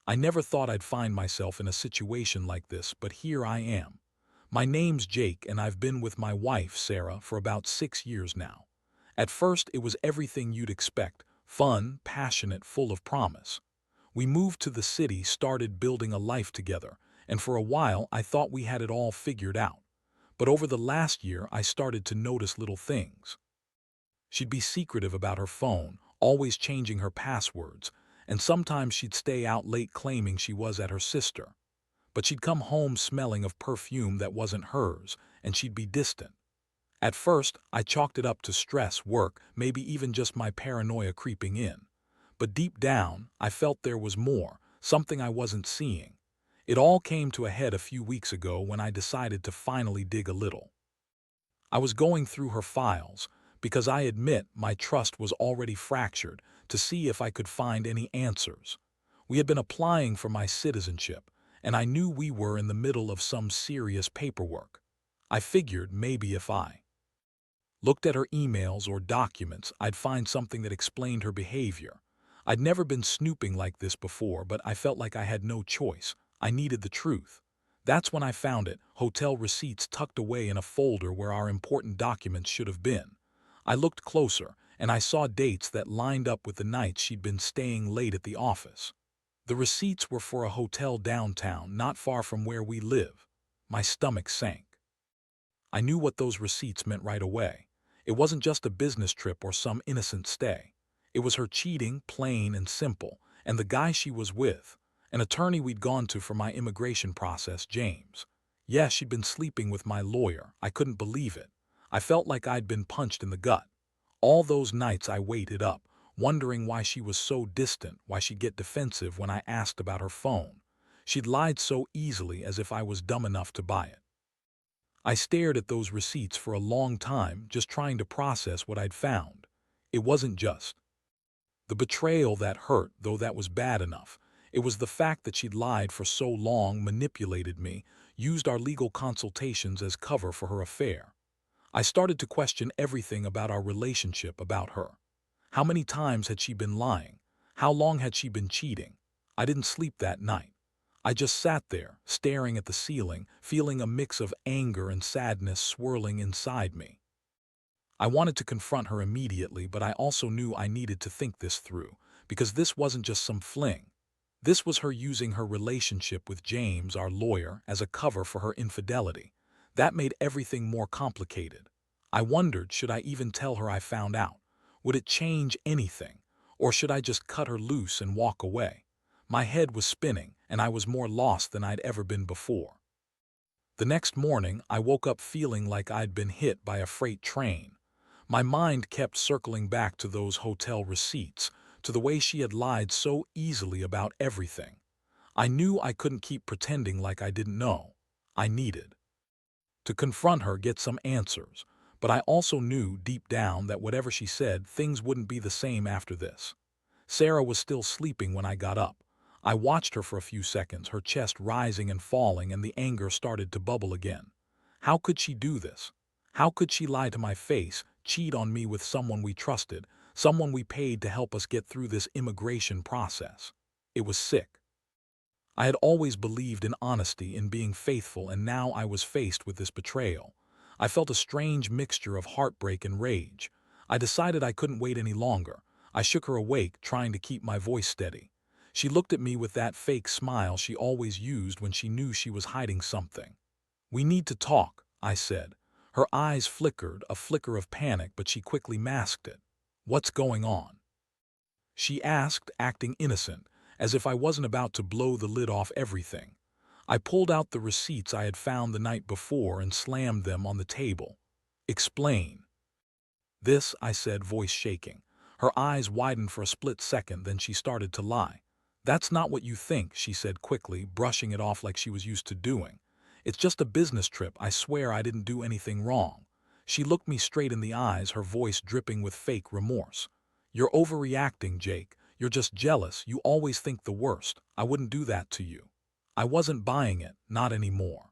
I never thought I'd find myself in a situation like this, but here I am. My name's Jake, and I've been with my wife, Sarah, for about 6 years now. At first, it was everything you'd expect: fun, passionate, full of promise. We moved to the city, started building a life together, and for a while I thought we had it all figured out. But over the last year, I started to notice little things. She'd be secretive about her phone, always changing her passwords, and sometimes she'd stay out late claiming she was at her sister. But she'd come home smelling of perfume that wasn't hers, and she'd be distant. At first, I chalked it up to stress, work, maybe even just my paranoia creeping in. But deep down, I felt there was more, something I wasn't seeing. It all came to a head a few weeks ago when I decided to finally dig a little. I was going through her files, because I admit my trust was already fractured, to see if I could find any answers. We had been applying for my citizenship, and I knew we were in the middle of some serious paperwork. I figured maybe if I looked at her emails or documents, I'd find something that explained her behavior. I'd never been snooping like this before, but I felt like I had no choice. I needed the truth. That's when I found it: hotel receipts tucked away in a folder where our important documents should have been. I looked closer, and I saw dates that lined up with the nights she'd been staying late at the office. The receipts were for a hotel downtown, not far from where we live. My stomach sank. I knew what those receipts meant right away. It wasn't just a business trip or some innocent stay. It was her cheating, plain and simple, and the guy she was with, an attorney we'd gone to for my immigration process, James. Yes, she'd been sleeping with my lawyer. I couldn't believe it. I felt like I'd been punched in the gut. All those nights I waited up, wondering why she was so distant, why she'd get defensive when I asked about her phone. She'd lied so easily, as if I was dumb enough to buy it. I stared at those receipts for a long time, just trying to process what I'd found. It wasn't just the betrayal that hurt, though that was bad enough. It was the fact that she'd lied for so long, manipulated me, used our legal consultations as cover for her affair. I started to question everything about our relationship, about her. How many times had she been lying? How long had she been cheating? I didn't sleep that night. I just sat there, staring at the ceiling, feeling a mix of anger and sadness swirling inside me. I wanted to confront her immediately, but I also knew I needed to think this through, because this wasn't just some fling. This was her using her relationship with James, our lawyer, as a cover for her infidelity. That made everything more complicated. I wondered, should I even tell her I found out? Would it change anything? Or should I just cut her loose and walk away? My head was spinning, and I was more lost than I'd ever been before. The next morning, I woke up feeling like I'd been hit by a freight train. My mind kept circling back to those hotel receipts, to the way she had lied so easily about everything. I knew I couldn't keep pretending like I didn't know. I needed to confront her, get some answers. But I also knew deep down that whatever she said, things wouldn't be the same after this. Sarah was still sleeping when I got up. I watched her for a few seconds, her chest rising and falling, and the anger started to bubble again. How could she do this? How could she lie to my face, cheat on me with someone we trusted, someone we paid to help us get through this immigration process? It was sick. I had always believed in honesty, in being faithful, and now I was faced with this betrayal. I felt a strange mixture of heartbreak and rage. I decided I couldn't wait any longer. I shook her awake, trying to keep my voice steady. She looked at me with that fake smile she always used when she knew she was hiding something. "We need to talk," I said. Her eyes flickered, a flicker of panic, but she quickly masked it. "What's going on?" she asked, acting innocent, as if I wasn't about to blow the lid off everything. I pulled out the receipts I had found the night before and slammed them on the table. "Explain." "This," I said, voice shaking. Her eyes widened for a split second, then she started to lie. "That's not what you think," she said quickly, brushing it off like she was used to doing. "It's just a business trip. I swear I didn't do anything wrong." She looked me straight in the eyes, her voice dripping with fake remorse. "You're overreacting, Jake. You're just jealous. You always think the worst. I wouldn't do that to you." I wasn't buying it, not anymore.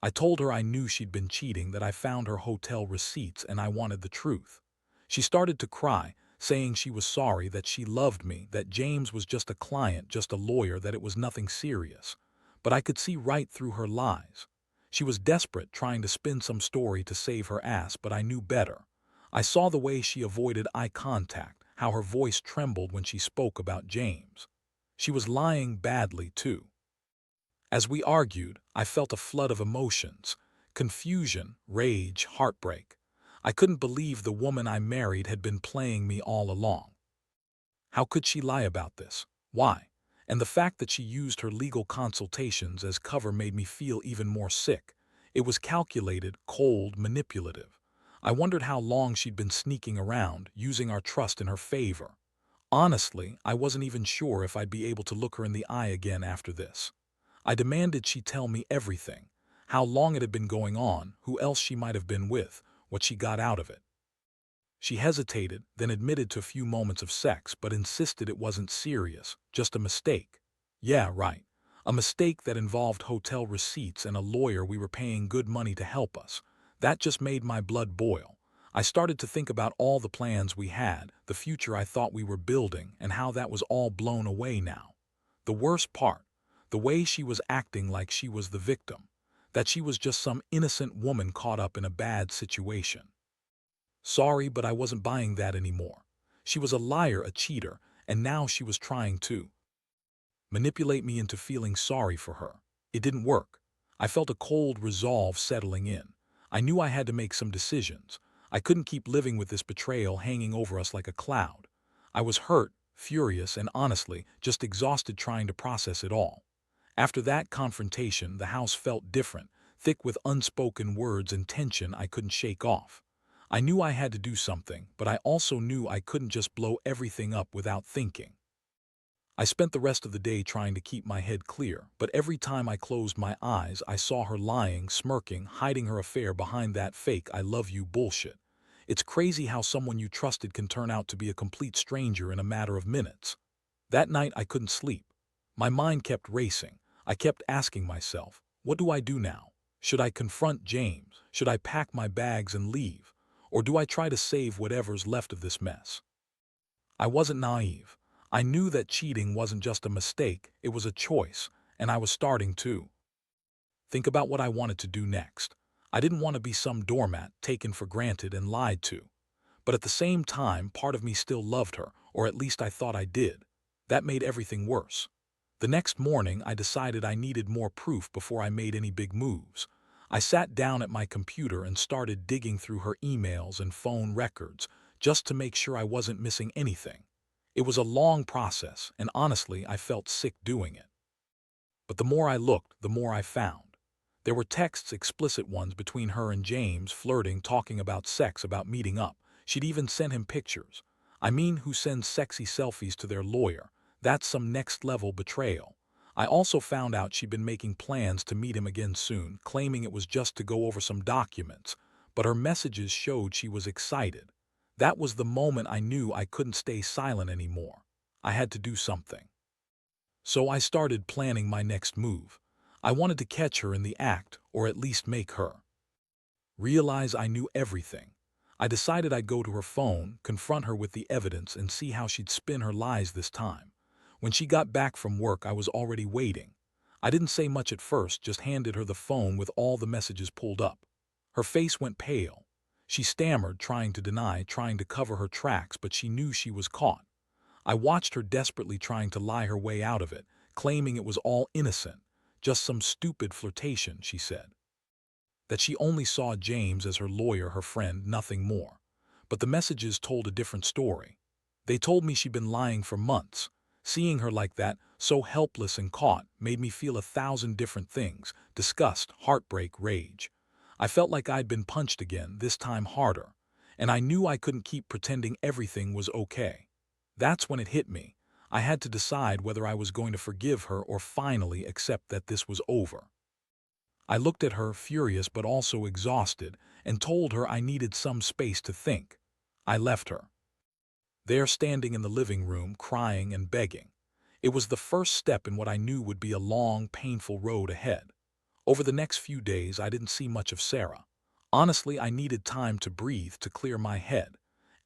I told her I knew she'd been cheating, that I found her hotel receipts, and I wanted the truth. She started to cry, saying she was sorry, that she loved me, that James was just a client, just a lawyer, that it was nothing serious. But I could see right through her lies. She was desperate, trying to spin some story to save her ass, but I knew better. I saw the way she avoided eye contact, how her voice trembled when she spoke about James. She was lying badly, too. As we argued, I felt a flood of emotions: confusion, rage, heartbreak. I couldn't believe the woman I married had been playing me all along. How could she lie about this? Why? And the fact that she used her legal consultations as cover made me feel even more sick. It was calculated, cold, manipulative. I wondered how long she'd been sneaking around, using our trust in her favor. Honestly, I wasn't even sure if I'd be able to look her in the eye again after this. I demanded she tell me everything: how long it had been going on, who else she might have been with, what she got out of it. She hesitated, then admitted to a few moments of sex, but insisted it wasn't serious, just a mistake. Yeah, right. A mistake that involved hotel receipts and a lawyer we were paying good money to help us. That just made my blood boil. I started to think about all the plans we had, the future I thought we were building, and how that was all blown away now. The worst part, the way she was acting like she was the victim, that she was just some innocent woman caught up in a bad situation. Sorry, but I wasn't buying that anymore. She was a liar, a cheater, and now she was trying to manipulate me into feeling sorry for her. It didn't work. I felt a cold resolve settling in. I knew I had to make some decisions. I couldn't keep living with this betrayal hanging over us like a cloud. I was hurt, furious, and honestly, just exhausted trying to process it all. After that confrontation, the house felt different, thick with unspoken words and tension I couldn't shake off. I knew I had to do something, but I also knew I couldn't just blow everything up without thinking. I spent the rest of the day trying to keep my head clear, but every time I closed my eyes, I saw her lying, smirking, hiding her affair behind that fake "I love you" bullshit. It's crazy how someone you trusted can turn out to be a complete stranger in a matter of minutes. That night I couldn't sleep. My mind kept racing. I kept asking myself, what do I do now? Should I confront James? Should I pack my bags and leave? Or do I try to save whatever's left of this mess? I wasn't naive. I knew that cheating wasn't just a mistake, it was a choice, and I was starting to think about what I wanted to do next. I didn't want to be some doormat taken for granted and lied to. But at the same time, part of me still loved her, or at least I thought I did. That made everything worse. The next morning, I decided I needed more proof before I made any big moves. I sat down at my computer and started digging through her emails and phone records, just to make sure I wasn't missing anything. It was a long process, and honestly, I felt sick doing it. But the more I looked, the more I found. There were texts, explicit ones, between her and James, flirting, talking about sex, about meeting up. She'd even sent him pictures. I mean, who sends sexy selfies to their lawyer? That's some next-level betrayal. I also found out she'd been making plans to meet him again soon, claiming it was just to go over some documents. But her messages showed she was excited. That was the moment I knew I couldn't stay silent anymore. I had to do something. So I started planning my next move. I wanted to catch her in the act, or at least make her realize I knew everything. I decided I'd go to her phone, confront her with the evidence, and see how she'd spin her lies this time. When she got back from work, I was already waiting. I didn't say much at first, just handed her the phone with all the messages pulled up. Her face went pale. She stammered, trying to deny, trying to cover her tracks, but she knew she was caught. I watched her desperately trying to lie her way out of it, claiming it was all innocent, just some stupid flirtation, she said. That she only saw James as her lawyer, her friend, nothing more. But the messages told a different story. They told me she'd been lying for months. Seeing her like that, so helpless and caught, made me feel 1,000 different things: disgust, heartbreak, rage. I felt like I'd been punched again, this time harder. And I knew I couldn't keep pretending everything was okay. That's when it hit me. I had to decide whether I was going to forgive her or finally accept that this was over. I looked at her, furious but also exhausted, and told her I needed some space to think. I left her there, standing in the living room, crying and begging. It was the first step in what I knew would be a long, painful road ahead. Over the next few days, I didn't see much of Sarah. Honestly, I needed time to breathe, to clear my head.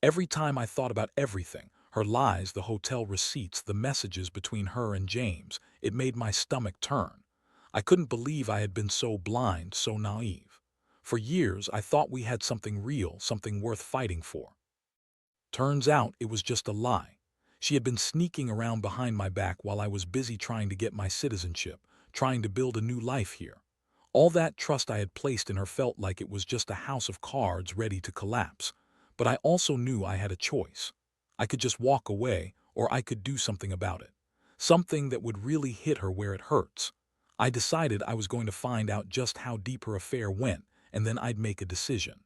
Every time I thought about everything, her lies, the hotel receipts, the messages between her and James, it made my stomach turn. I couldn't believe I had been so blind, so naive. For years, I thought we had something real, something worth fighting for. Turns out it was just a lie. She had been sneaking around behind my back while I was busy trying to get my citizenship, trying to build a new life here. All that trust I had placed in her felt like it was just a house of cards ready to collapse. But I also knew I had a choice. I could just walk away, or I could do something about it. Something that would really hit her where it hurts. I decided I was going to find out just how deep her affair went, and then I'd make a decision.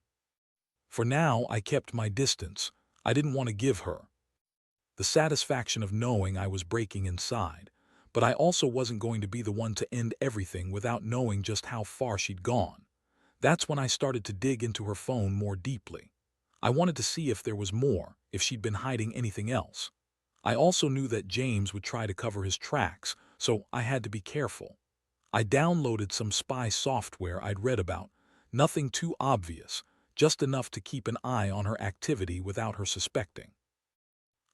For now, I kept my distance. I didn't want to give her the satisfaction of knowing I was breaking inside, but I also wasn't going to be the one to end everything without knowing just how far she'd gone. That's when I started to dig into her phone more deeply. I wanted to see if there was more, if she'd been hiding anything else. I also knew that James would try to cover his tracks, so I had to be careful. I downloaded some spy software I'd read about, nothing too obvious, just enough to keep an eye on her activity without her suspecting.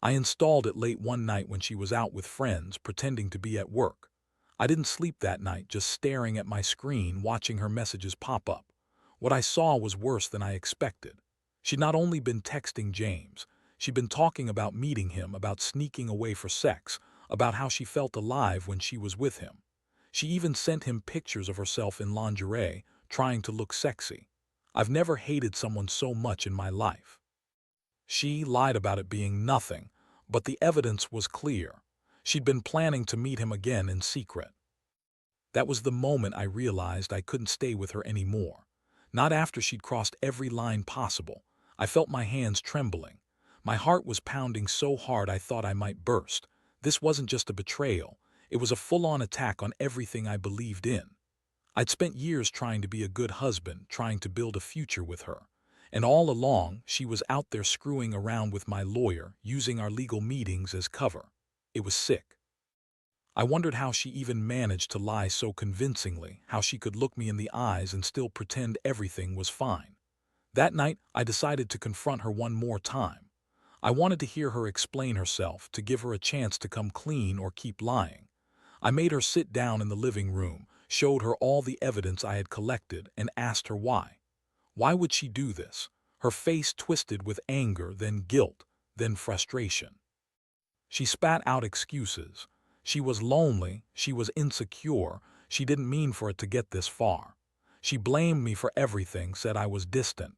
I installed it late one night when she was out with friends, pretending to be at work. I didn't sleep that night, just staring at my screen, watching her messages pop up. What I saw was worse than I expected. She'd not only been texting James, she'd been talking about meeting him, about sneaking away for sex, about how she felt alive when she was with him. She even sent him pictures of herself in lingerie, trying to look sexy. I've never hated someone so much in my life. She lied about it being nothing, but the evidence was clear. She'd been planning to meet him again in secret. That was the moment I realized I couldn't stay with her anymore. Not after she'd crossed every line possible. I felt my hands trembling. My heart was pounding so hard I thought I might burst. This wasn't just a betrayal. It was a full-on attack on everything I believed in. I'd spent years trying to be a good husband, trying to build a future with her. And all along, she was out there screwing around with my lawyer, using our legal meetings as cover. It was sick. I wondered how she even managed to lie so convincingly, how she could look me in the eyes and still pretend everything was fine. That night, I decided to confront her one more time. I wanted to hear her explain herself, to give her a chance to come clean or keep lying. I made her sit down in the living room, showed her all the evidence I had collected, and asked her why. Why would she do this? Her face twisted with anger, then guilt, then frustration. She spat out excuses. She was lonely, she was insecure, she didn't mean for it to get this far. She blamed me for everything, said I was distant,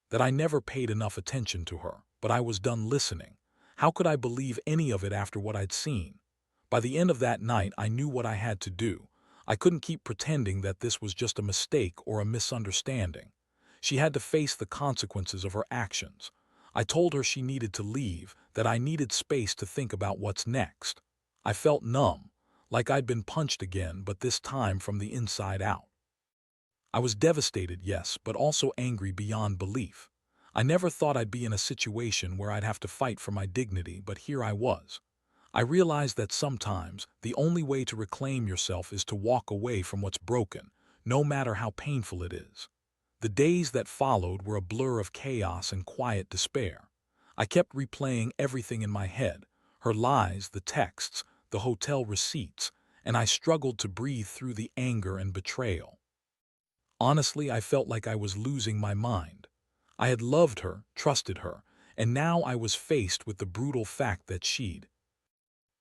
that I never paid enough attention to her, but I was done listening. How could I believe any of it after what I'd seen? By the end of that night, I knew what I had to do. I couldn't keep pretending that this was just a mistake or a misunderstanding. She had to face the consequences of her actions. I told her she needed to leave, that I needed space to think about what's next. I felt numb, like I'd been punched again, but this time from the inside out. I was devastated, yes, but also angry beyond belief. I never thought I'd be in a situation where I'd have to fight for my dignity, but here I was. I realized that sometimes the only way to reclaim yourself is to walk away from what's broken, no matter how painful it is. The days that followed were a blur of chaos and quiet despair. I kept replaying everything in my head, her lies, the texts, the hotel receipts, and I struggled to breathe through the anger and betrayal. Honestly, I felt like I was losing my mind. I had loved her, trusted her, and now I was faced with the brutal fact that she'd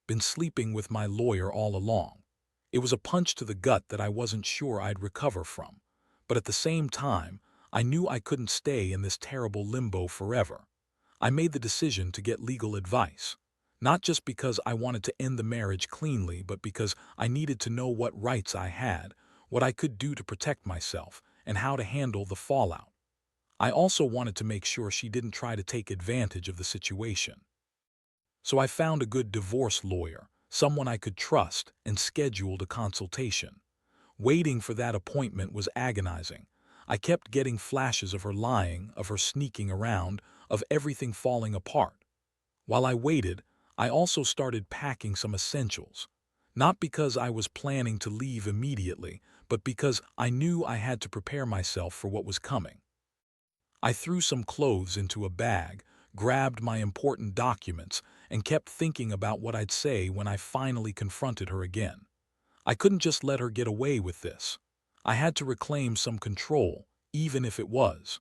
been sleeping with my lawyer all along. It was a punch to the gut that I wasn't sure I'd recover from. But at the same time, I knew I couldn't stay in this terrible limbo forever. I made the decision to get legal advice. Not just because I wanted to end the marriage cleanly, but because I needed to know what rights I had, what I could do to protect myself, and how to handle the fallout. I also wanted to make sure she didn't try to take advantage of the situation. So I found a good divorce lawyer, someone I could trust, and scheduled a consultation. Waiting for that appointment was agonizing. I kept getting flashes of her lying, of her sneaking around, of everything falling apart. While I waited, I also started packing some essentials. Not because I was planning to leave immediately, but because I knew I had to prepare myself for what was coming. I threw some clothes into a bag, grabbed my important documents, and kept thinking about what I'd say when I finally confronted her again. I couldn't just let her get away with this. I had to reclaim some control, even if it was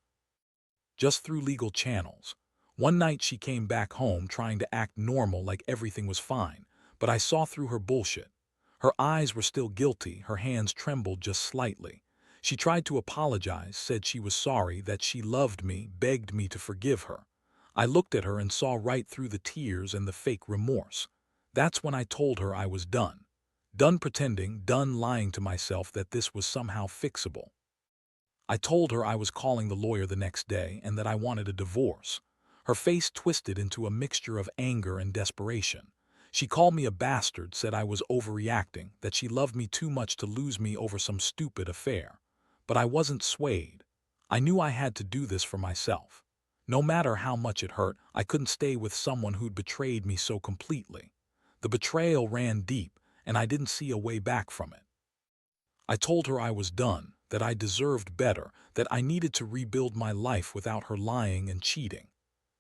just through legal channels. One night she came back home trying to act normal like everything was fine, but I saw through her bullshit. Her eyes were still guilty, her hands trembled just slightly. She tried to apologize, said she was sorry, that she loved me, begged me to forgive her. I looked at her and saw right through the tears and the fake remorse. That's when I told her I was done. Done pretending, done lying to myself that this was somehow fixable. I told her I was calling the lawyer the next day and that I wanted a divorce. Her face twisted into a mixture of anger and desperation. She called me a bastard, said I was overreacting, that she loved me too much to lose me over some stupid affair. But I wasn't swayed. I knew I had to do this for myself. No matter how much it hurt, I couldn't stay with someone who'd betrayed me so completely. The betrayal ran deep, and I didn't see a way back from it. I told her I was done, that I deserved better, that I needed to rebuild my life without her lying and cheating.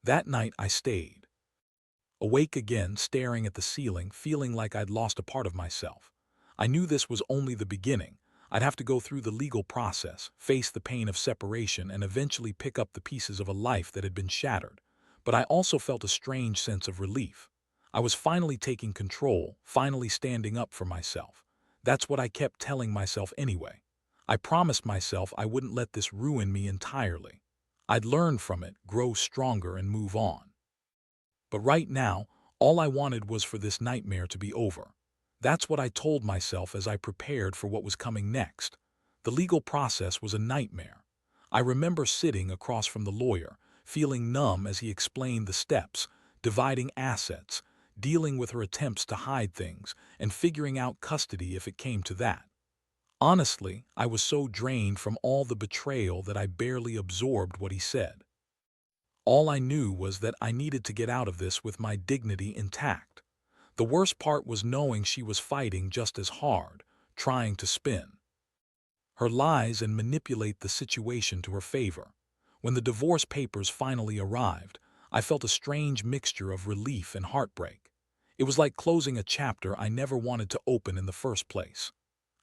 That night I stayed awake again, staring at the ceiling, feeling like I'd lost a part of myself. I knew this was only the beginning. I'd have to go through the legal process, face the pain of separation, and eventually pick up the pieces of a life that had been shattered. But I also felt a strange sense of relief. I was finally taking control, finally standing up for myself. That's what I kept telling myself anyway. I promised myself I wouldn't let this ruin me entirely. I'd learn from it, grow stronger, and move on. But right now, all I wanted was for this nightmare to be over. That's what I told myself as I prepared for what was coming next. The legal process was a nightmare. I remember sitting across from the lawyer, feeling numb as he explained the steps, dividing assets, dealing with her attempts to hide things, and figuring out custody if it came to that. Honestly, I was so drained from all the betrayal that I barely absorbed what he said. All I knew was that I needed to get out of this with my dignity intact. The worst part was knowing she was fighting just as hard, trying to spin her lies and manipulate the situation to her favor. When the divorce papers finally arrived, I felt a strange mixture of relief and heartbreak. It was like closing a chapter I never wanted to open in the first place.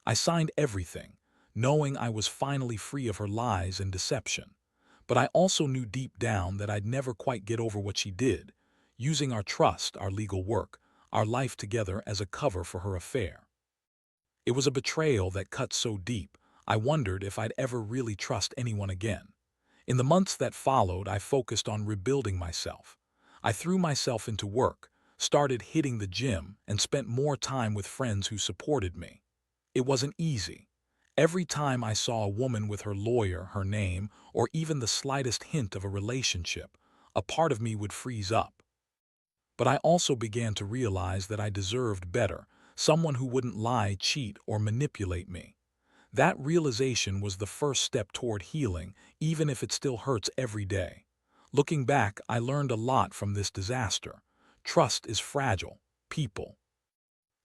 I signed everything, knowing I was finally free of her lies and deception. But I also knew deep down that I'd never quite get over what she did, using our trust, our legal work, our life together as a cover for her affair. It was a betrayal that cut so deep, I wondered if I'd ever really trust anyone again. In the months that followed, I focused on rebuilding myself. I threw myself into work, started hitting the gym, and spent more time with friends who supported me. It wasn't easy. Every time I saw a woman with her lawyer, her name, or even the slightest hint of a relationship, a part of me would freeze up. But I also began to realize that I deserved better, someone who wouldn't lie, cheat, or manipulate me. That realization was the first step toward healing, even if it still hurts every day. Looking back, I learned a lot from this disaster. Trust is fragile. People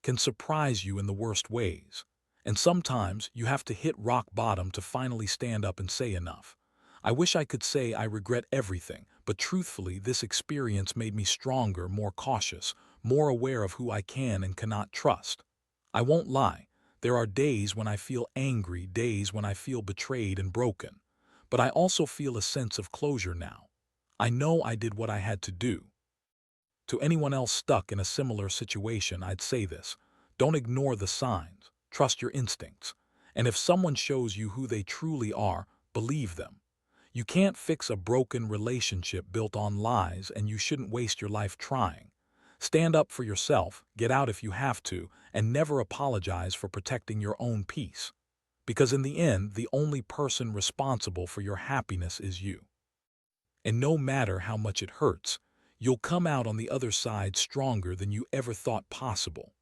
can surprise you in the worst ways. And sometimes you have to hit rock bottom to finally stand up and say enough. I wish I could say I regret everything, but truthfully, this experience made me stronger, more cautious, more aware of who I can and cannot trust. I won't lie. There are days when I feel angry, days when I feel betrayed and broken. But I also feel a sense of closure now. I know I did what I had to do. To anyone else stuck in a similar situation, I'd say this: don't ignore the signs, trust your instincts. And if someone shows you who they truly are, believe them. You can't fix a broken relationship built on lies, and you shouldn't waste your life trying. Stand up for yourself, get out if you have to, and never apologize for protecting your own peace. Because in the end, the only person responsible for your happiness is you. And no matter how much it hurts, you'll come out on the other side stronger than you ever thought possible.